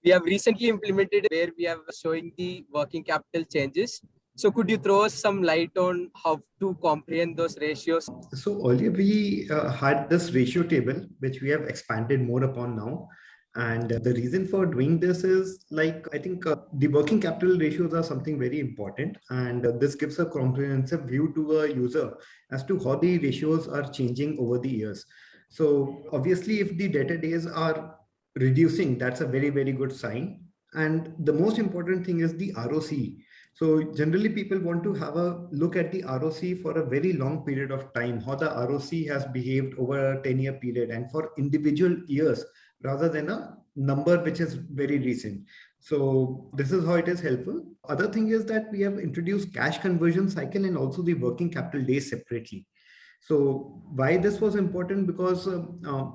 we have recently implemented where we are showing the working capital changes. So could you throw us some light on how to comprehend those ratios? So earlier we had this ratio table, which we have expanded more upon now. And the reason for doing this is I think the working capital ratios are something very important. And this gives a comprehensive view to a user as to how the ratios are changing over the years. So obviously, if the debtor days are reducing, that's a very, very good sign. And the most important thing is the ROC. So generally people want to have a look at the ROC for a very long period of time, how the ROC has behaved over a 10-year period and for individual years rather than a number which is very recent. So this is how it is helpful. Other thing is that we have introduced cash conversion cycle and also the working capital days separately. So why this was important? Because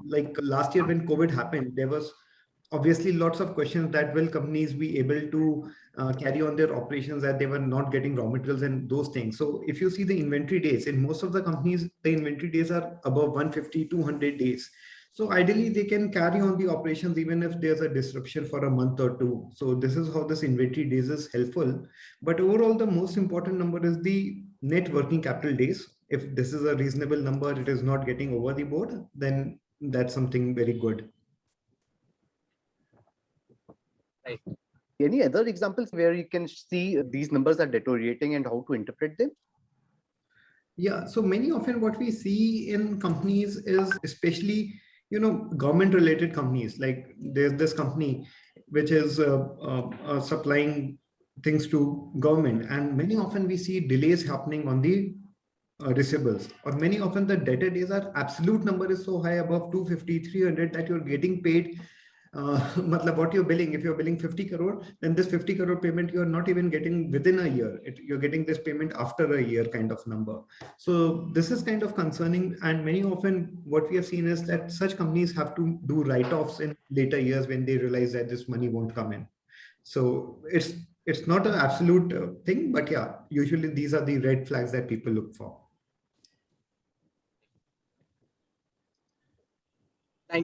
like last year when COVID happened, there was obviously lots of questions that will companies be able to carry on their operations, that they were not getting raw materials and those things. So if you see the inventory days in most of the companies, the inventory days are above 150, 200 days. So ideally they can carry on the operations even if there's a disruption for a month or two. So this is how this inventory days is helpful. But overall, the most important number is the net working capital days. If this is a reasonable number, it is not getting over the board, then that's something very good. Right. Any other examples where you can see these numbers are deteriorating and how to interpret them? Yeah, so many often what we see in companies is especially, government related companies. Like there's this company which is supplying things to government, and many often we see delays happening on the receivables, or many often the debtor days are absolute number is so high above 250, 300 that you're getting paid. Matlab what you're billing, if you're billing 50 crore, then this 50 crore payment you're not even getting within a year. You're getting this payment after a year kind of number. So this is kind of concerning, and many often what we have seen is that such companies have to do write-offs in later years when they realize that this money won't come in. So it's not an absolute thing, but yeah, usually these are the red flags that people look for.